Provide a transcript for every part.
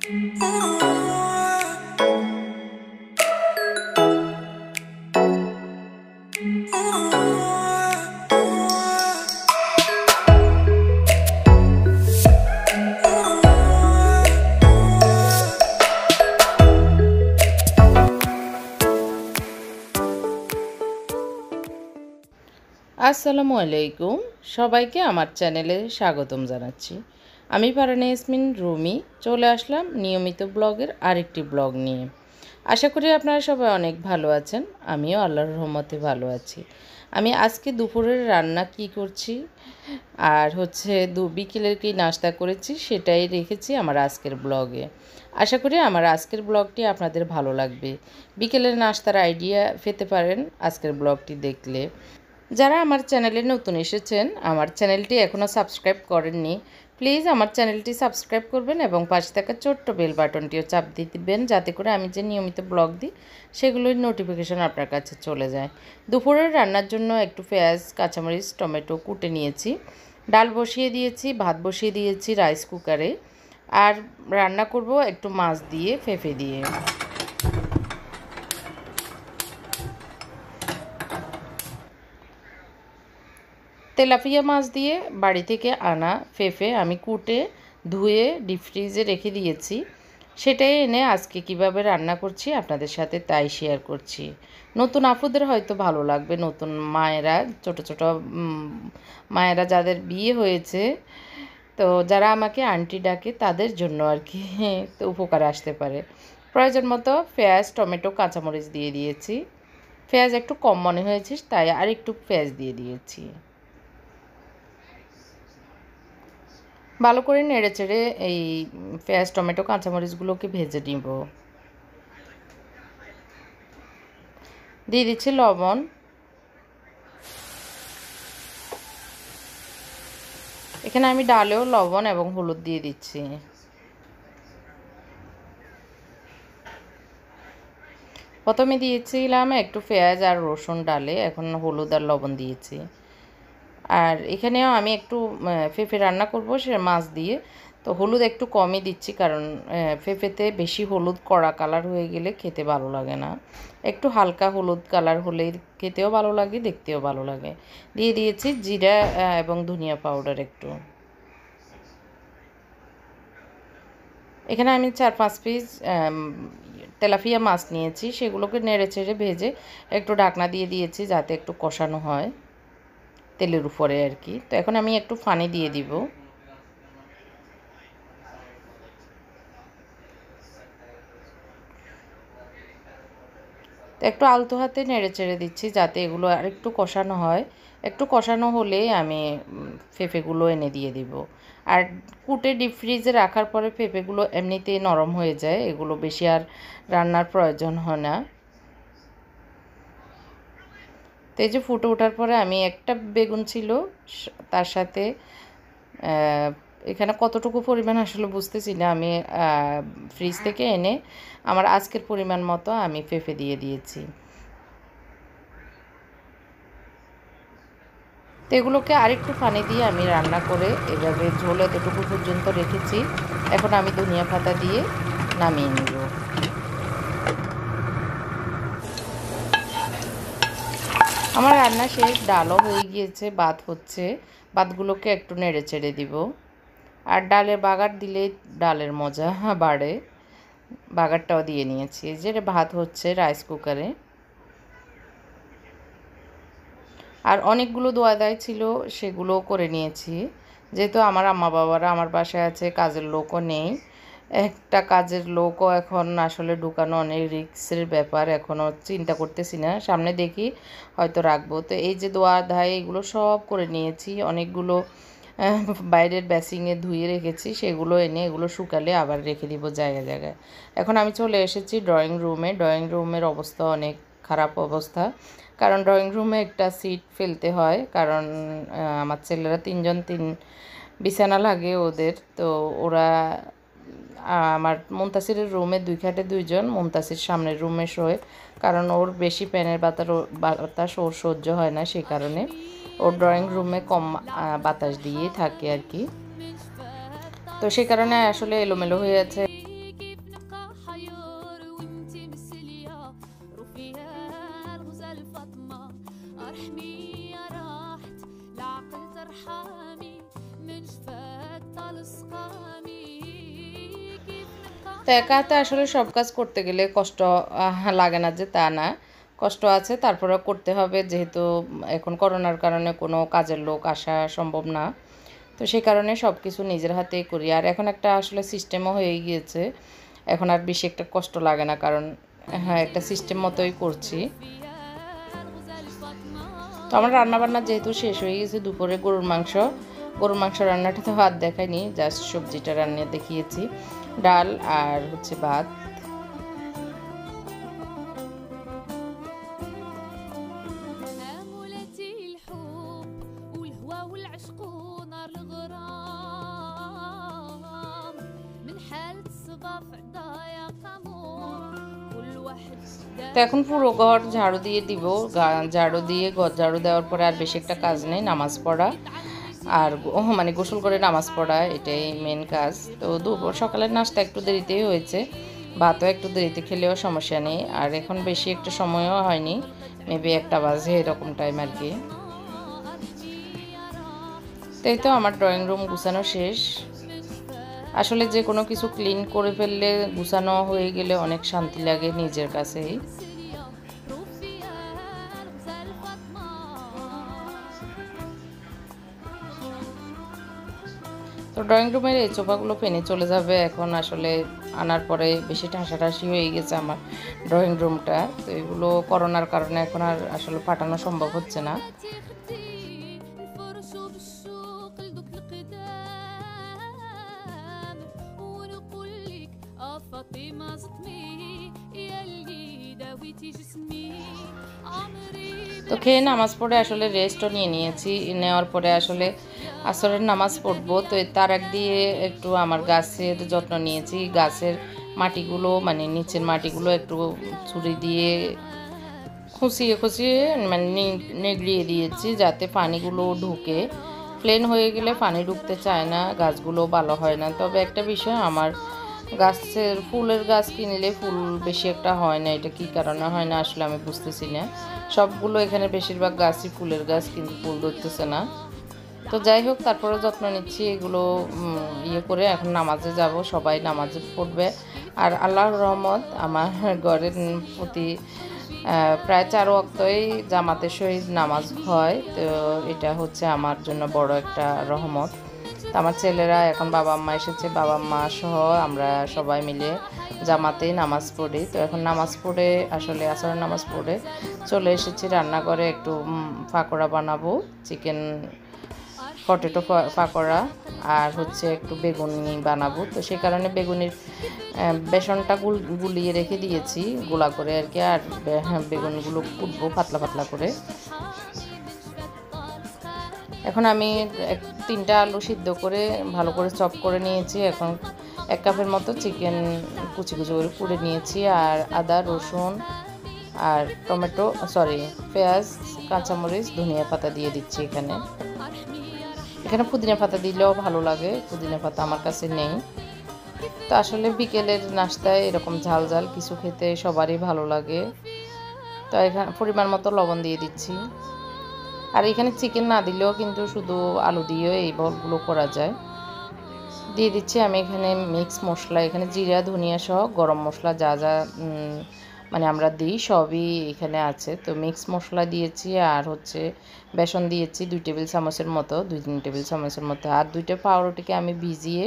আসসালামু আলাইকুম, সবাইকে আমার চ্যানেলে স্বাগতম জানাচ্ছি। আমি ফারহানা ইয়াসমিন রুমি চলে আসলাম নিয়মিত ব্লগের আরেকটি ব্লগ নিয়ে। আশা করি আপনারা সবাই অনেক ভালো আছেন, আমিও আল্লাহর রহমতে ভালো আছি। আমি আজকে দুপুরের রান্না কি করছি আর বিকেলের কি নাস্তা করেছি সেটাই রেখেছি আমার আজকের ব্লগে। আশা করি আমার আজকের ব্লগটি আপনাদের ভালো লাগবে। বিকেলের নাস্তার আইডিয়া পেতে পারেন আজকের ব্লগটি দেখলে। যারা আমার চ্যানেলে নতুন এসেছেন, আমার চ্যানেলটি এখনও সাবস্ক্রাইব করেননি, প্লিজ আমার চ্যানেলটি সাবস্ক্রাইব করবেন এবং পাশে থাকা ছোট্ট বেল বাটনটিও চাপ দিয়ে দিবেন, যাতে করে আমি যে নিয়মিত ব্লগ দিই সেগুলোর নোটিফিকেশন আপনার কাছে চলে যায়। দুপুরের রান্নার জন্য একটু পেঁয়াজ, কাঁচামরিচ, টমেটো কুটে নিয়েছি। ডাল বসিয়ে দিয়েছি, ভাত বসিয়ে দিয়েছি রাইস কুকারে। আর রান্না করব একটু মাছ দিয়ে, পেঁপে দিয়ে। তেলাপিয়া মাছ দিয়ে বাড়ি থেকে আনা পেঁপে আমি কুটে ধুয়ে ডিপ ফ্রিজে রেখে দিয়েছি। সেটাই এনে আজকে কিভাবে রান্না করছি আপনাদের সাথে তাই শেয়ার করছি। নতুন আপুদের হয়তো ভালো লাগবে, নতুন মায়েরা, ছোট ছোট মায়েরা যাদের বিয়ে হয়েছে, তো যারা আমাকে আন্টি ডাকে তাদের জন্য আর কি তো উপকার আসতে পারে। প্রয়োজন মতো পেঁয়াজ, টমেটো, কাঁচামরিচ দিয়ে দিয়েছি। পেঁয়াজ একটু কম মনে হয়েছে তাই আর একটু পেঁয়াজ দিয়ে দিয়েছি। ভালো করে নেড়েচেড়ে এই পেঁয়াজ, টমেটো, কাঁচামরিচগুলোকে ভেজে নিব। দিয়ে দিচ্ছি লবণ। এখানে আমি ডালেও লবণ এবং হলুদ দিয়ে দিচ্ছি। প্রথমে দিয়েছিলাম একটু পেঁয়াজ আর রসুন ডালে, এখন হলুদ আর লবণ দিয়েছি। আর এখানেও আমি একটু পেঁপে রান্না করব সে মাছ দিয়ে, তো হলুদ একটু কমই দিচ্ছি, কারণ পেঁপেতে বেশি হলুদ কড়া কালার হয়ে গেলে খেতে ভালো লাগে না। একটু হালকা হলুদ কালার হলে খেতেও ভালো লাগে, দেখতেও ভালো লাগে। দিয়ে দিয়েছি জিরা এবং ধনিয়া পাউডার একটু। এখানে আমি 4-5 পিস তেলাপিয়া মাছ নিয়েছি, সেগুলোকে নেড়ে চেড়ে ভেজে একটু ঢাকনা দিয়ে দিয়েছি যাতে একটু কষানো হয় তেলের উপরে আর কি। তো এখন আমি একটু পানি দিয়ে দিব। তো একটু আলতো হাতে নেড়ে চেড়ে দিচ্ছি যাতে এগুলো আর একটু কষানো হয়। একটু কষানো হলে আমি পেঁপেগুলো এনে দিয়ে দিব। আর কুটে ডিপ ফ্রিজে রাখার পরে পেঁপেগুলো এমনিতেই নরম হয়ে যায়, এগুলো বেশি আর রান্নার প্রয়োজন হয় না। তো এই যে ফুটে ওঠার পরে আমি একটা বেগুন ছিল তার সাথে এখানে কতটুকু পরিমাণ আসলে বুঝতেছি না, আমি ফ্রিজ থেকে এনে আমার আজকের পরিমাণ মতো আমি পেঁপে দিয়ে দিয়েছি। তো এগুলোকে আরেকটু পানি দিয়ে আমি রান্না করে এভাবে ঝোল এতটুকু পর্যন্ত রেখেছি। এখন আমি ধনিয়া পাতা দিয়ে নামিয়ে নেব। আমার রান্না শেষ, ডালও হয়ে গিয়েছে, ভাত হচ্ছে। ভাতগুলোকে একটু নেড়ে চেড়ে দিব। আর ডালের বাগার দিলে ডালের মজা বাড়ে, বাগারটাও দিয়ে নিয়েছি। যে ভাত হচ্ছে রাইস কুকারে। আর অনেকগুলো দোয়া দায় ছিল, সেগুলো করে নিয়েছি। যেহেতু আমার আম্মা বাবারা আমার বাসায় আছে, কাজের লোকও নেই, একটা কাজের লোকও এখন আসলে ঢুকানো অনেক রিস্কের ব্যাপার, এখনও চিন্তা করতেছি না, সামনে দেখি হয়তো রাখবো। তো এই যে দোয়া ধায় এগুলো সব করে নিয়েছি। অনেকগুলো বাইরের বেসিংয়ে ধুয়ে রেখেছি, সেগুলো এনে এগুলো শুকালে আবার রেখে দিব জায়গায় জায়গায়। এখন আমি চলে এসেছি ড্রয়িং রুমে। ড্রয়িং রুমের অবস্থা অনেক খারাপ অবস্থা, কারণ ড্রয়িং রুমে একটা সিট ফেলতে হয়, কারণ আমার ছেলেরা তিন বিছানা লাগে ওদের। তো ওরা আমার মুনতাসিরের রুমে 2 খাটে 2 জন, মুনতাসির সামনের রুমে শোয়, কারণ ওর বেশি ফ্যানের বাতাস ওর সহ্য হয় না, সেই কারণে ওর ড্রয়িং রুমে কম বাতাস দিয়েই থাকে আর কি। তো সেই কারণে আসলে এলোমেলো হয়ে আছে। তো একা হাতে আসলে সব কাজ করতে গেলে কষ্ট লাগে না যে তা না, কষ্ট আছে, তারপরেও করতে হবে, যেহেতু এখন করোনার কারণে কোনো কাজের লোক আসা সম্ভব না। তো সেই কারণে সব কিছু নিজের হাতেই করি। আর এখন একটা আসলে সিস্টেমও হয়ে গিয়েছে, এখন আর বেশি একটা কষ্ট লাগে না, কারণ হ্যাঁ একটা সিস্টেম মতোই করছি। তো আমার রান্নাবান্না যেহেতু শেষ হয়ে গেছে, দুপুরে গরুর মাংস রান্নাটা তো হাত দেখায়নি, জাস্ট সবজিটা রান্না দেখিয়েছি, ডাল আর হচ্ছে ভাত। তো এখন পুরো ঘর ঝাড়ু দিয়ে দিব, ঝাড়ু দিয়ে ঘর ঝাড়ু দেওয়ার পরে আর বেশি একটা কাজ নেই, নামাজ পড়া আর মানে গোসল করে নামাজ পড়া, এটাই মেন কাজ। তো দুপুর সকালের নাস্তা একটু দেরিতেই হয়েছে, ভাতও একটু দেরিতে খেলেও সমস্যা নেই। আর এখন বেশি একটা সময়ও হয়নি, মেবি 1টা বাজে এরকম টাইম আর কি। তাই তো আমার ড্রয়িং রুম গুছানো শেষ। আসলে যে কোনো কিছু ক্লিন করে ফেললে, গুছানো হয়ে গেলে অনেক শান্তি লাগে নিজের কাছেই। তো ড্রয়িং রুমের এই সোফাগুলো ফেনে চলে যাবে এখন, আসলে আনার পরে বেশি ঠাসাঠাসি হয়ে গেছে আমার ড্রয়িং রুমটা। তো এগুলো করোনার কারণে এখন আর আসলে পাঠানো সম্ভব হচ্ছে না। তো খেয়ে নামাজ পড়ে আসলে রেস্টও নিয়েছি, নেওয়ার পরে আসলে আসরের নামাজ পড়বো। তো তার আগ দিয়ে একটু আমার গাছের যত্ন নিয়েছি, গাছের মাটিগুলো মানে নিচের মাটিগুলো একটু ছুরি দিয়ে খুঁচিয়ে মানে নেগড়িয়ে দিয়েছি, যাতে পানিগুলো ঢুকে। প্লেন হয়ে গেলে পানি ঢুকতে চায় না, গাছগুলো ভালো হয় না। তবে একটা বিষয়, আমার গাছের ফুলের গাছ কিনলে ফুল বেশি একটা হয় না, এটা কী কারণে হয় না আসলে আমি বুঝতেছি না। সবগুলো এখানে বেশিরভাগ গাছই ফুলের গাছ, কিন্তু ফুল ধরতেছে না। তো যাই হোক, তারপরে যত্ন নিচ্ছি এগুলো ইয়ে করে। এখন নামাজে যাব, সবাই নামাজে পড়বে। আর আল্লাহর রহমত আমার ঘরের প্রতি প্রায় 4 ওয়াক্তই জামাতের সহিত নামাজ হয়। তো এটা হচ্ছে আমার জন্য বড় একটা রহমত। তো আমার ছেলেরা এখন বাবা মা এসেছে, বাবা মা সহ আমরা সবাই মিলে জামাতেই নামাজ পড়ি। তো এখন নামাজ পড়ে আসলে আসরের নামাজ পড়ে চলে এসেছি রান্নাঘরে, একটু পাকোড়া বানাবো, চিকেন পটেটো পাকোড়া, আর হচ্ছে একটু বেগুনি বানাবো। তো সেই কারণে বেগুনির বেসনটা গুলিয়ে রেখে দিয়েছি গুলা করে আর কি। আর বেগুনগুলো কুটবো পাতলা পাতলা করে। এখন আমি 3টা আলু সিদ্ধ করে ভালো করে চপ করে নিয়েছি। এখন 1 কাপের মতো চিকেন কুচি করে পুড়ে নিয়েছি। আর আদা রসুন আর টমেটো পেঁয়াজ, কাঁচামরিচ, ধনিয়া পাতা দিয়ে দিচ্ছি। এখানে পুদিনা পাতা দিলেও ভালো লাগে, পুদিনা পাতা আমার কাছে নেই। তো আসলে বিকেলের নাস্তায় এরকম ঝাল ঝাল কিছু খেতে সবারই ভালো লাগে। তো এখানে পরিমাণ মতো লবণ দিয়ে দিচ্ছি। আর এখানে চিকেন না দিলেও কিন্তু শুধু আলু দিয়েও এই বলগুলো করা যায়। দিয়ে দিচ্ছি আমি এখানে মিক্স মশলা, এখানে জিরা ধনিয়া সহ গরম মশলা যা যা মানে আমরা দিই সবই এখানে আছে। তো মিক্স মশলা দিয়েছি, আর হচ্ছে বেসন দিয়েছি 2 টেবিল চামচের মতো, 2-3 টেবিল চামচের মতো। আর 2টা পাউরুটিকে আমি ভিজিয়ে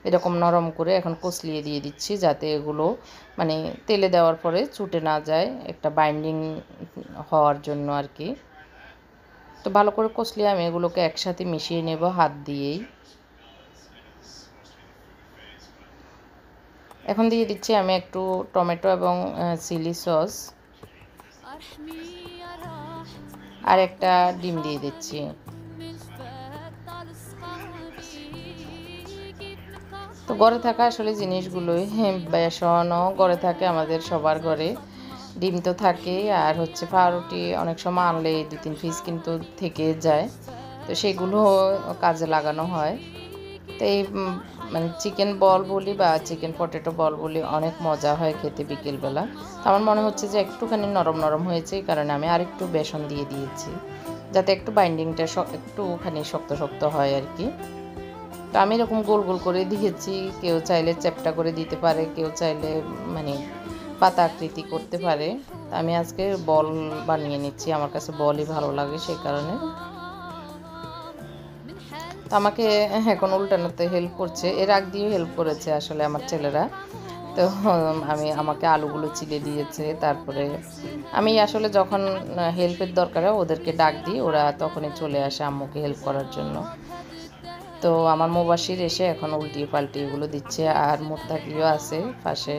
এরকম নরম করে এখন কচলিয়ে দিয়ে দিচ্ছি, যাতে এগুলো মানে তেলে দেওয়ার পরে ছুটে না যায়, একটা বাইন্ডিং হওয়ার জন্য আর কি। তো ভালো করে কচলিয়ে আমি এগুলোকে একসাথে মিশিয়ে নেব হাত দিয়েই। এখন দিয়ে দিচ্ছি আমি একটু টমেটো এবং চিলি সস, আর একটা ডিম দিয়ে দিচ্ছি। তো ঘরে থাকা আসলে জিনিসগুলোই, বেসনও ঘরে থাকে আমাদের সবার ঘরে, ডিম তো থাকেই, আর হচ্ছে পাউরুটি অনেক সময় আনলে 2-3 পিস কিন্তু থেকে যায়, তো সেগুলো কাজে লাগানো হয়। তো এই মানে চিকেন বল বলি বা চিকেন পটেটো বল বলি, অনেক মজা হয় খেতে বিকেলবেলা। তো আমার মনে হচ্ছে যে একটুখানি নরম নরম হয়েছে, এই কারণে আমি আরেকটু বেসন দিয়ে দিয়েছি, যাতে একটু বাইন্ডিংটা একটুখানি শক্ত শক্ত হয় আর কি। তো তো আমি এরকম গোল গোল করে দিয়েছি, কেউ চাইলে চ্যাপ্টা করে দিতে পারে, কেউ চাইলে মানে পাতা আকৃতি করতে পারে। তো আমি আজকে বল বানিয়ে নিচ্ছি, আমার কাছে বলই ভালো লাগে সেই কারণে। তো আমাকে এখন উল্টানোতে হেল্প করছে, এর আগ দিয়ে হেল্প করেছে আসলে আমার ছেলেরা। তো আমাকে আলুগুলো চিড়ে দিয়েছে, তারপরে আমি আসলে যখন হেল্পের দরকার হয় ওদেরকে ডাক দিই, ওরা তখনই চলে আসে আম্মুকে হেল্প করার জন্য। তো আমার মুবাশির এসে এখন উল্টিয়ে পাল্টিয়ে এগুলো দিচ্ছে, আর মুত্তাকিও আছে পাশে।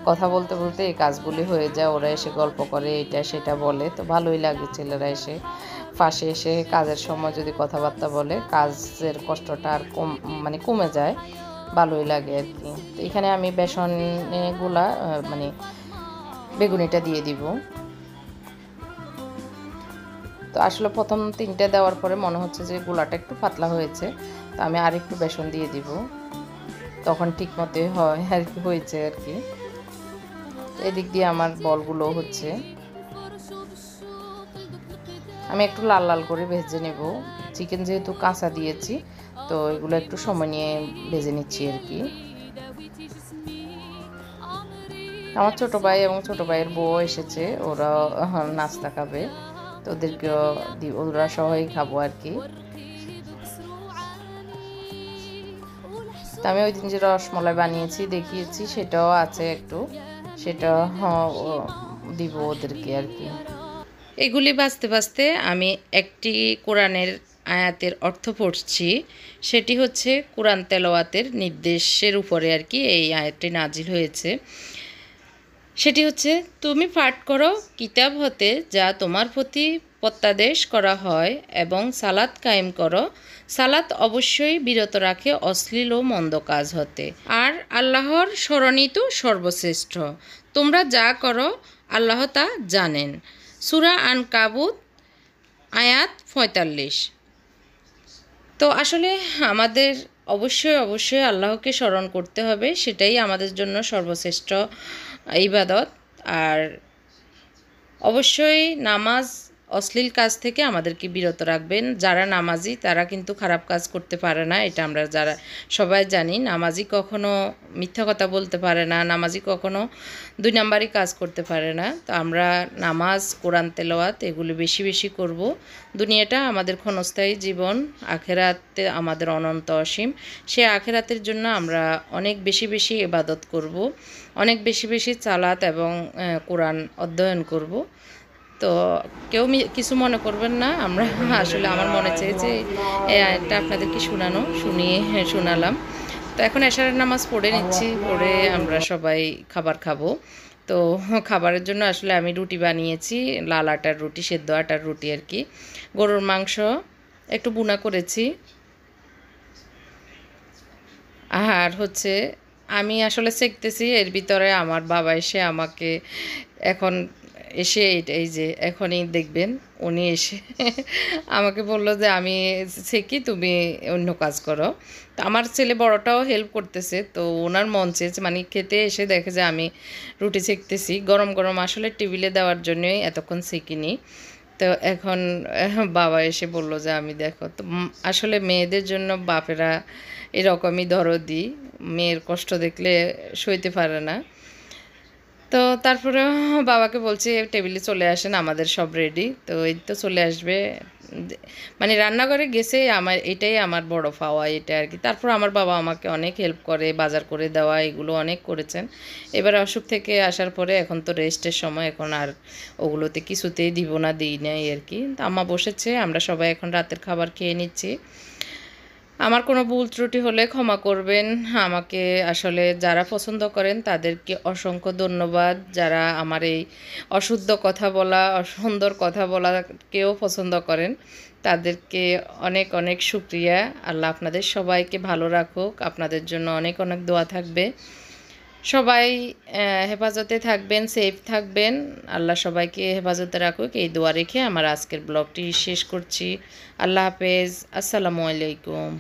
কথা বলতে বলতে এই কাজগুলি হয়ে যায়, ওরা এসে গল্প করে, এটা সেটা বলে, তো ভালোই লাগে ছেলেরা এসে পাশে এসে কাজের সময় যদি কথাবার্তা বলে, কাজের কষ্টটা আর মানে কমে যায়, ভালোই লাগে আর কি। তো এখানে আমি বেসনগুলা মানে বেগুনিটা দিয়ে দিব। তো আসলে প্রথম 3টে দেওয়ার পরে মনে হচ্ছে যে গোলাটা একটু পাতলা হয়েছে, তো আমি আর একটু বেসন দিয়ে দিব, তখন ঠিক মতো হয় আর কি, হয়েছে আর কি। এদিক দিয়ে আমার বলগুলো হচ্ছে, আমি একটু লাল লাল করে ভেজে নেব। চিকেন যেহেতু কাঁচা দিয়েছি, তো এগুলো একটু সময় নিয়ে ভেজে নিচ্ছি আর কি। আমার ছোট ভাই এবং ছোট ভাইয়ের বউ এসেছে, ওরা নাস্তা খাবে, তো ওদেরকেও ওরা সবাই খাবো আর কি। তো আমি ওই দিন যে রসমলাই বানিয়েছি দেখিয়েছি, সেটাও আছে একটু, সেটা দিব ওদেরকে আর কি। এগুলি বাঁচতে বাঁচতে আমি একটি কোরআনের আয়াতের অর্থ পড়ছি, সেটি হচ্ছে কোরআন তেলাওয়াতের নির্দেশের উপরে আর কি এই আয়াতটি নাজিল হয়েছে। সেটি হচ্ছে, তুমি পাঠ করো কিতাব হতে যা তোমার প্রতি প্রত্যাদেশ করা হয়, এবং সালাত কায়েম করো। সালাত অবশ্যই বিরত রাখে অশ্লীল ও মন্দ কাজ হতে, আর আল্লাহর স্মরণই তো সর্বশ্রেষ্ঠ। তোমরা যা করো আল্লাহ তা জানেন। সূরা আনকাবুত আয়াত ৪৫। তো আসলে আমাদের অবশ্যই আল্লাহকে স্মরণ করতে হবে, সেটাই আমাদের জন্য সর্বশ্রেষ্ঠ ইবাদত। আর অবশ্যই নামাজ অশ্লীল কাজ থেকে আমাদেরকে বিরত রাখবেন। যারা নামাজি তারা কিন্তু খারাপ কাজ করতে পারে না, এটা আমরা যারা সবাই জানি। নামাজি কখনো মিথ্যা কথা বলতে পারে না, নামাজি কখনো 2 নাম্বারই কাজ করতে পারে না। তো আমরা নামাজ, কোরআন তেলাওয়াত এগুলো বেশি বেশি করব। দুনিয়াটা আমাদের ক্ষণস্থায়ী জীবন, আখেরাতে আমাদের অনন্ত অসীম। সে আখেরাতের জন্য আমরা অনেক বেশি বেশি ইবাদত করব, অনেক বেশি বেশি সালাত এবং কোরআন অধ্যয়ন করব। তো কেউ কিছু মনে করবেন না, আমরা আসলে আমার মনে চেয়েছে এই আয়াতটা আপনাদেরকে শুনিয়ে শোনালাম। তো এখন এশারের নামাজ পড়ে নিচ্ছি, পড়ে আমরা সবাই খাবার খাবো। তো খাবারের জন্য আসলে আমি রুটি বানিয়েছি, লাল আটার রুটি, সেদ্ধ আটার রুটি আর কি। গরুর মাংস একটু বুনা করেছি, আর হচ্ছে আমি আসলে শিখতেছি, এর ভিতরে আমার বাবা এসে আমাকে এখন এসে এই যে এখনই দেখবেন উনি এসে আমাকে বললো যে আমি শিখি, তুমি অন্য কাজ করো। তো আমার ছেলে বড়টাও হেল্প করতেছে, তো ওনার মন চেয়েছে, মানে খেতে এসে দেখে যে আমি রুটি শিখতেছি গরম গরম, আসলে টেবিলে দেওয়ার জন্যই এতক্ষণ শিখিনি। তো এখন বাবা এসে বলল যে আমি দেখো। তো আসলে মেয়েদের জন্য বাপেরা এরকমই দরদি, মেয়ের কষ্ট দেখলে সইতে পারে না। তো তারপরে বাবাকে বলছি টেবিলে চলে আসেন, আমাদের সব রেডি। তো এই তো চলে আসবে, মানে রান্নাঘরে গেছে, আমার এটাই আমার বড় পাওয়া এটা আর কি। তারপর আমার বাবা আমাকে অনেক হেল্প করে, বাজার করে দেওয়া এগুলো অনেক করেছেন। এবার অসুখ থেকে আসার পরে এখন তো রেস্টের সময়, এখন আর ওগুলোতে কিছুতেই দিব না, দিই নাই আর কি। আম্মা বসেছে, আমরা সবাই এখন রাতের খাবার খেয়ে নিচ্ছি। আমার কোনো ভুল ত্রুটি হলে ক্ষমা করবেন আমাকে। আসলে যারা পছন্দ করেন তাদেরকে অসংখ্য ধন্যবাদ, যারা আমার এই অশুদ্ধ কথা বলা, অসুন্দর কথা বলাকেও পছন্দ করেন তাদেরকে অনেক অনেক শুকরিয়া। আল্লাহ আপনাদের সবাইকে ভালো রাখুক, আপনাদের জন্য অনেক অনেক দোয়া থাকবে। সবাই হেফাজতে থাকবেন, সেফ থাকবেন, আল্লাহ সবাইকে হেফাজতে রাখুক, এই দোয়া রেখে আমার আজকের ব্লগটি শেষ করছি। আল্লাহ হাফেজ, আসসালামু আলাইকুম।